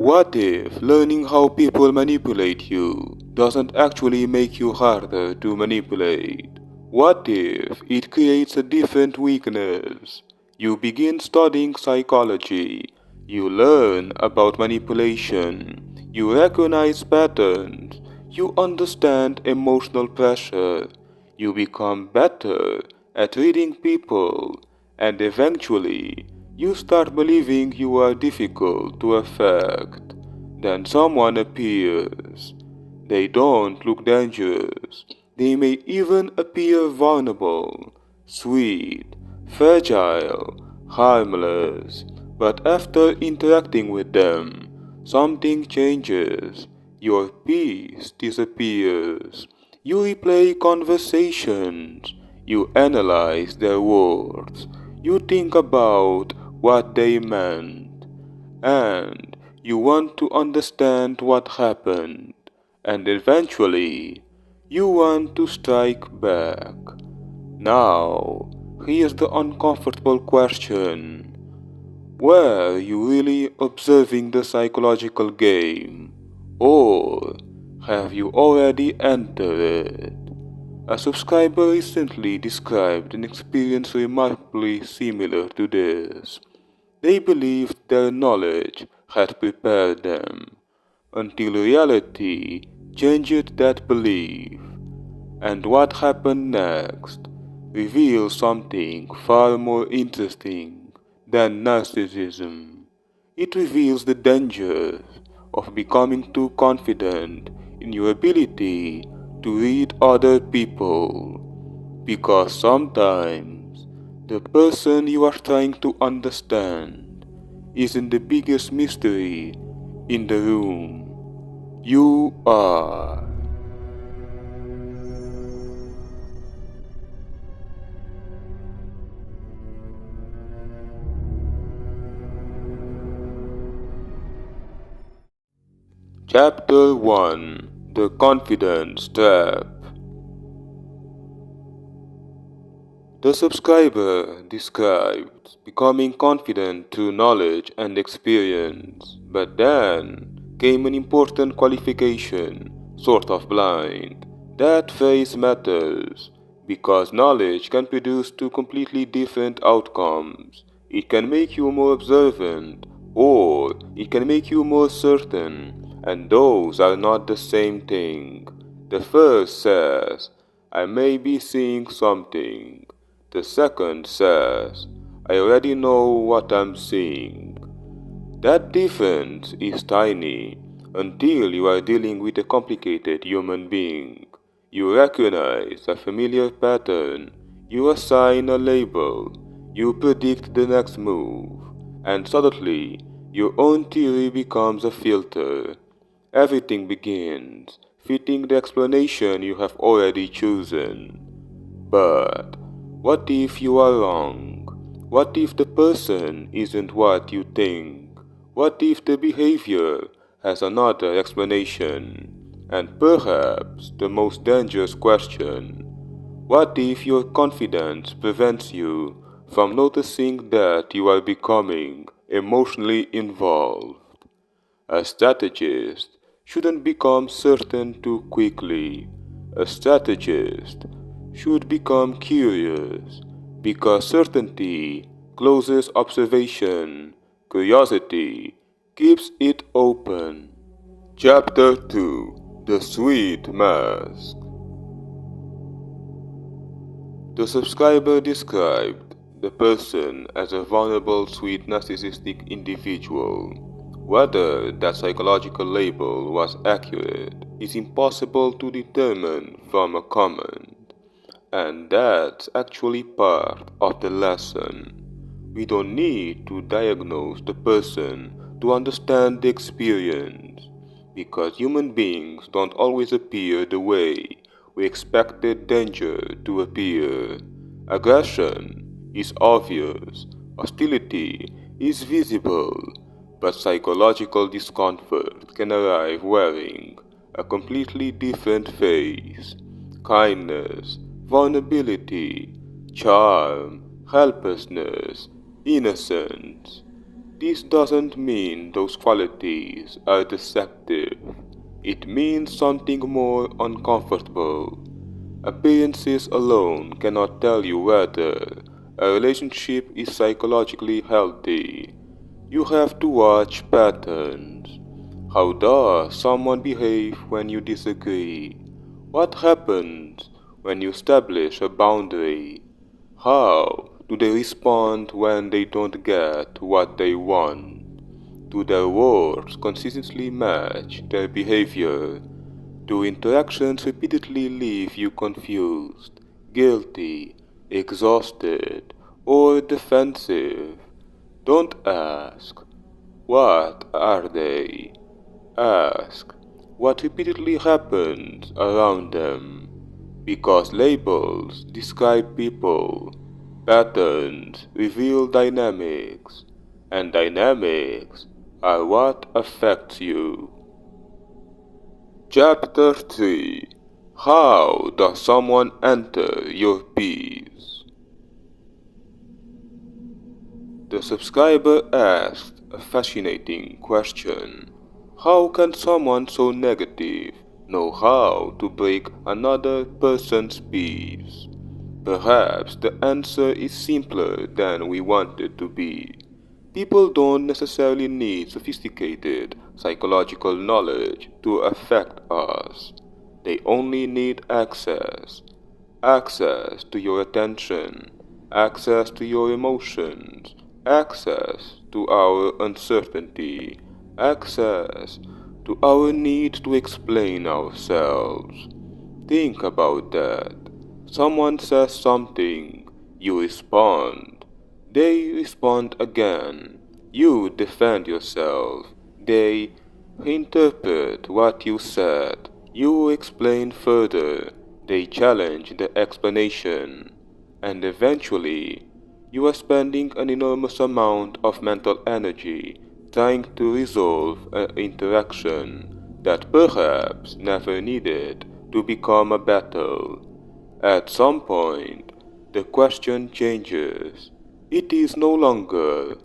What if learning how people manipulate you doesn't actually make you harder to manipulate? What if it creates a different weakness? You begin studying psychology, you learn about manipulation, you recognize patterns, you understand emotional pressure, you become better at reading people, and eventually you start believing you are difficult to affect. Then someone appears. They don't look dangerous. They may even appear vulnerable, sweet, fragile, harmless. But after interacting with them, something changes. Your peace disappears. You replay conversations. You analyze their words. You think about what they meant. And you want to understand what happened. And eventually, you want to strike back. Now, here's the uncomfortable question. Were you really observing the psychological game? Or have you already entered it? A subscriber recently described an experience remarkably similar to this. They believed their knowledge had prepared them, until reality changed that belief. And what happened next reveals something far more interesting than narcissism. It reveals the dangers of becoming too confident in your ability to read other people. Because sometimes the person you are trying to understand isn't the biggest mystery in the room. You are. Chapter 1: The Confidence Trap. The subscriber described becoming confident through knowledge and experience, but then came an important qualification, sort of blind. That phrase matters, because knowledge can produce two completely different outcomes. It can make you more observant, or it can make you more certain, and those are not the same thing. The first says, I may be seeing something. The second says, I already know what I'm seeing. That difference is tiny until you are dealing with a complicated human being. You recognize a familiar pattern, you assign a label, you predict the next move, and suddenly your own theory becomes a filter. Everything begins fitting the explanation you have already chosen. But what if you are wrong? What if the person isn't what you think? What if the behavior has another explanation? And perhaps the most dangerous question, what if your confidence prevents you from noticing that you are becoming emotionally involved? A strategist shouldn't become certain too quickly. A strategist should become curious, because certainty closes observation, curiosity keeps it open. Chapter 2: The Sweet Mask. The subscriber described the person as a vulnerable, sweet, narcissistic individual. Whether that psychological label was accurate is impossible to determine from a comment, and that's actually part of the lesson. We don't need to diagnose the person to understand the experience, because human beings don't always appear the way we expected danger to appear. Aggression is obvious, hostility is visible, but psychological discomfort can arrive wearing a completely different face. Kindness, vulnerability, charm, helplessness, innocence. This doesn't mean those qualities are deceptive. It means something more uncomfortable. Appearances alone cannot tell you whether a relationship is psychologically healthy. You have to watch patterns. How does someone behave when you disagree? What happens when you establish a boundary? How do they respond when they don't get what they want? Do their words consistently match their behavior? Do interactions repeatedly leave you confused, guilty, exhausted, or defensive? Don't ask, what are they? Ask, what repeatedly happens around them? Because labels describe people, patterns reveal dynamics, and dynamics are what affects you. Chapter 3. How does someone enter your peace? The subscriber asked a fascinating question. How can someone so negative know how to break another person's peace? Perhaps the answer is simpler than we want it to be. People don't necessarily need sophisticated psychological knowledge to affect us. They only need access. Access to your attention, access to your emotions, access to our uncertainty, access to our need to explain ourselves. Think about that. Someone says something, you respond. They respond again. You defend yourself. They interpret what you said. You explain further. They challenge the explanation. And eventually, you are spending an enormous amount of mental energy trying to resolve an interaction that perhaps never needed to become a battle. At some point, the question changes. It is no longer,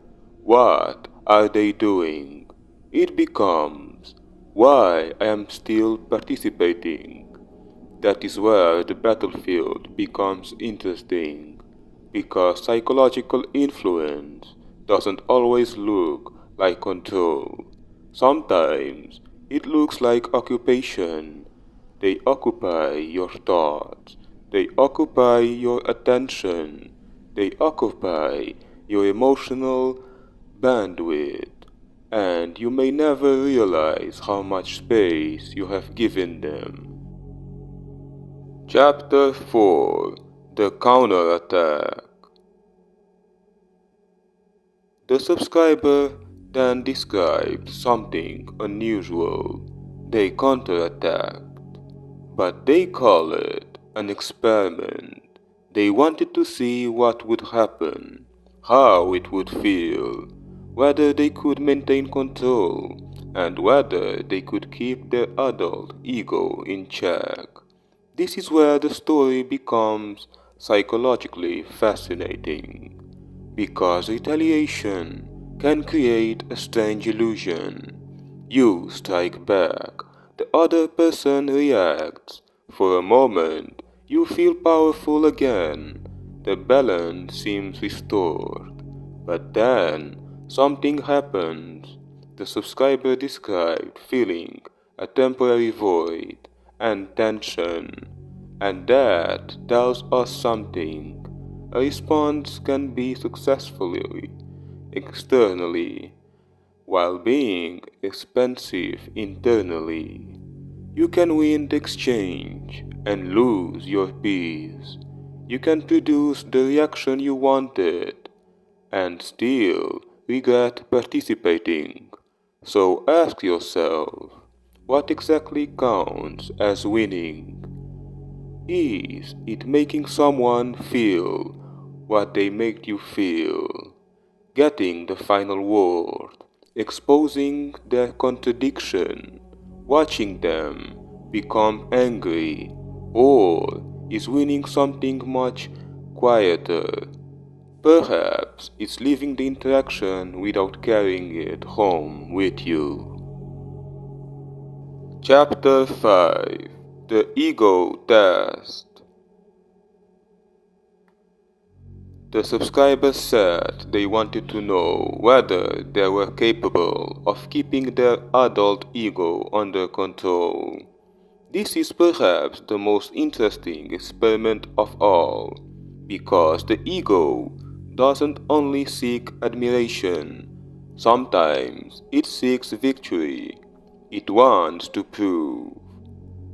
what are they doing? It becomes, why I am still participating. That is where the battlefield becomes interesting, because psychological influence doesn't always look like control. Sometimes it looks like occupation. They occupy your thoughts, they occupy your attention, they occupy your emotional bandwidth, and you may never realize how much space you have given them. Chapter 4. The Counterattack. The subscriber then described something unusual. They counterattacked, but they call it an experiment. They wanted to see what would happen, how it would feel, whether they could maintain control, and whether they could keep their adult ego in check. This is where the story becomes psychologically fascinating, because retaliation can create a strange illusion. You strike back, the other person reacts. For a moment, you feel powerful again. The balance seems restored. But then, something happens. The subscriber described feeling a temporary void and tension, and that tells us something. A response can be successfully externally while being expensive internally. You can win the exchange and lose your peace. You can produce the reaction you wanted and still regret participating. So ask yourself, what exactly counts as winning? Is it making someone feel what they make you feel? Getting the final word, exposing their contradiction, watching them become angry, or is winning something much quieter? Perhaps it's leaving the interaction without carrying it home with you. Chapter 5: The Ego Test. The subscribers said they wanted to know whether they were capable of keeping their adult ego under control. This is perhaps the most interesting experiment of all, because the ego doesn't only seek admiration. Sometimes it seeks victory. It wants to prove,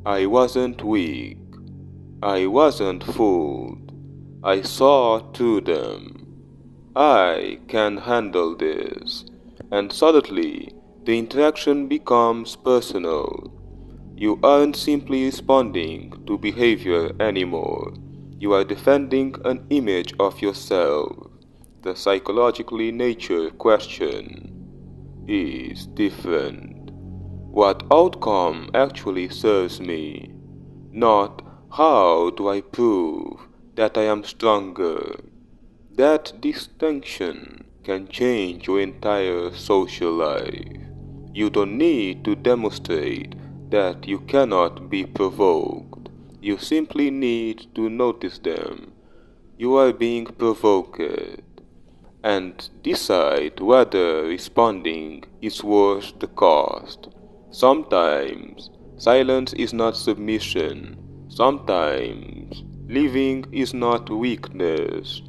I wasn't weak, I wasn't fooled, I saw through them, I can handle this. And suddenly, the interaction becomes personal. You aren't simply responding to behavior anymore. You are defending an image of yourself. The psychologically nature question is different. What outcome actually serves me? Not how do I prove that I am stronger? That distinction can change your entire social life. You don't need to demonstrate that you cannot be provoked. You simply need to notice them. You are being provoked, and decide whether responding is worth the cost. Sometimes silence is not submission. Sometimes leaving is not weakness.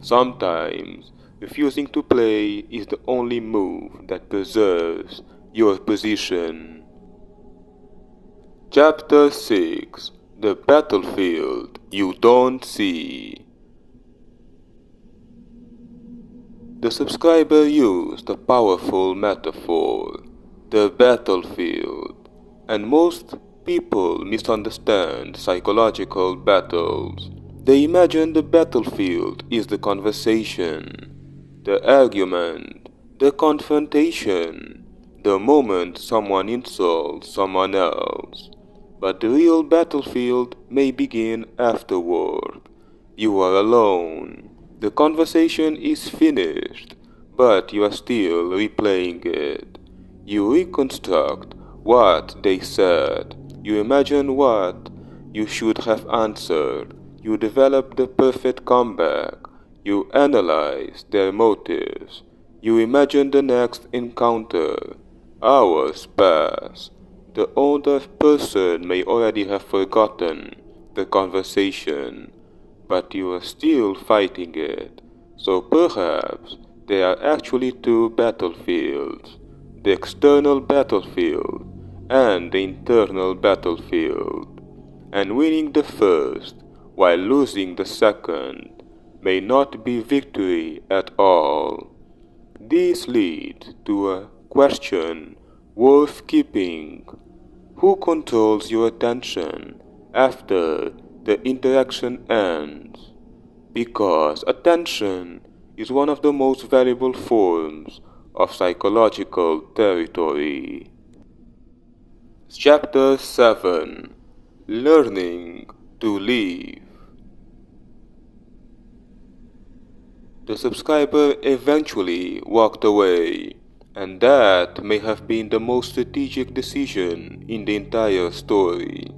Sometimes refusing to play is the only move that preserves your position. Chapter 6: The Battlefield You Don't See. The subscriber used a powerful metaphor, the battlefield, and most people misunderstand psychological battles. They imagine the battlefield is the conversation, the argument, the confrontation, the moment someone insults someone else. But the real battlefield may begin afterward. You are alone. The conversation is finished, but you are still replaying it. You reconstruct what they said. You imagine what you should have answered. You develop the perfect comeback. You analyze their motives. You imagine the next encounter. Hours pass. The older person may already have forgotten the conversation, but you are still fighting it. So perhaps there are actually two battlefields, the external battlefield and the internal battlefield. And winning the first while losing the second may not be victory at all. This leads to a question worth keeping. Who controls your attention after the interaction ends? Because attention is one of the most valuable forms of psychological territory. Chapter 7: Learning to Leave. The subscriber eventually walked away, and that may have been the most strategic decision in the entire story.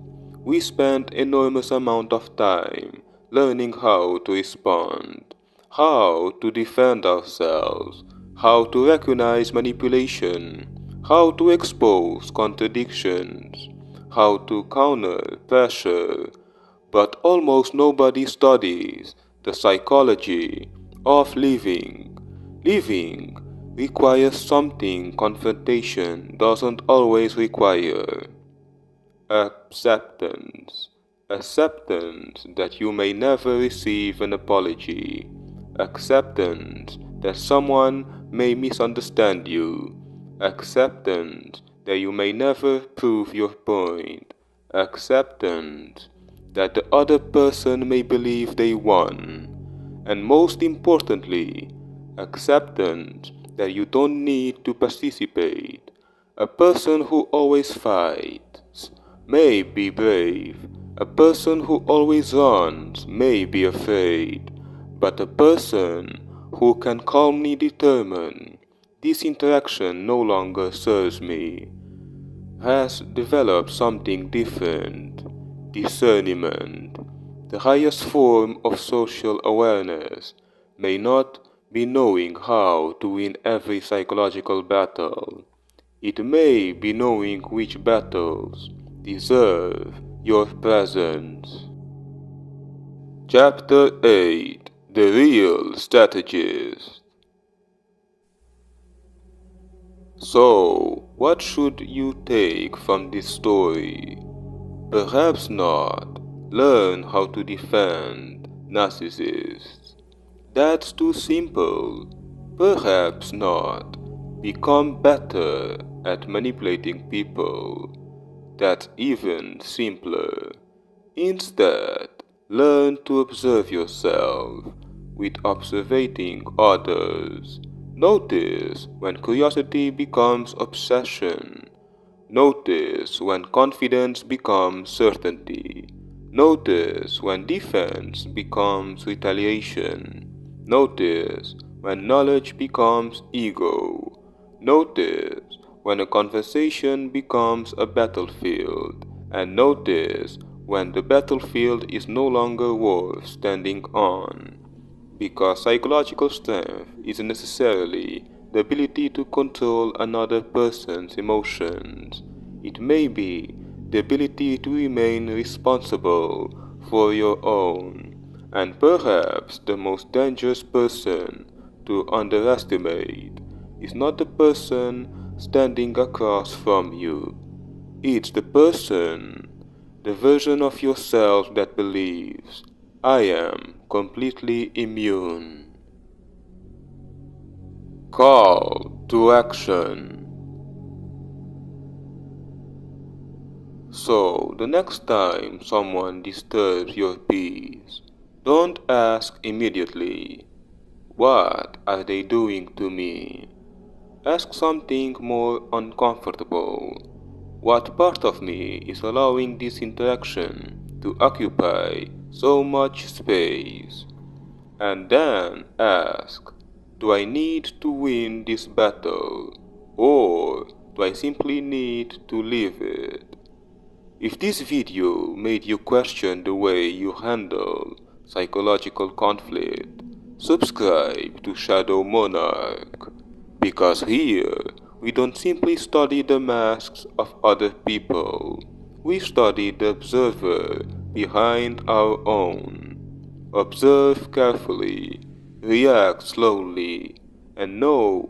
We spent enormous amount of time learning how to respond, how to defend ourselves, how to recognize manipulation, how to expose contradictions, how to counter pressure, but almost nobody studies the psychology of living. Living requires something confrontation doesn't always require. Acceptance. Acceptance that you may never receive an apology. Acceptance that someone may misunderstand you. Acceptance that you may never prove your point. Acceptance that the other person may believe they won. And most importantly, acceptance that you don't need to participate. A person who always fights may be brave. A person who always runs may be afraid. but a person who can calmly determine this interaction no longer serves me has developed something different, discernment. The highest form of social awareness may not be knowing how to win every psychological battle. It may be knowing which battles deserve your presence. Chapter 8: The Real Strategist. So, what should you take from this story? Perhaps not. Learn how to defend narcissists. That's too simple. Perhaps not. Become better at manipulating people. That's even simpler. Instead, learn to observe yourself with observing others. Notice when curiosity becomes obsession. Notice when confidence becomes certainty. Notice when defense becomes retaliation. Notice when knowledge becomes ego. Notice when a conversation becomes a battlefield. And notice when the battlefield is no longer worth standing on. Because psychological strength isn't necessarily the ability to control another person's emotions. It may be the ability to remain responsible for your own. And perhaps the most dangerous person to underestimate is not the person standing across from you. It's the version of yourself that believes, I am completely immune. Call to action. So, the next time someone disturbs your peace, don't ask immediately, what are they doing to me? Ask something more uncomfortable. What part of me is allowing this interaction to occupy so much space? And then ask, do I need to win this battle, or do I simply need to live it? If this video made you question the way you handle psychological conflict, subscribe to Shadow Monarch, because here we don't simply study the masks of other people, we study the observer behind our own. Observe carefully, react slowly, and know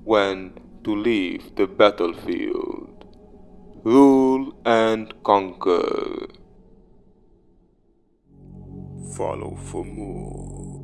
when to leave the battlefield. Rule and conquer. Follow for more.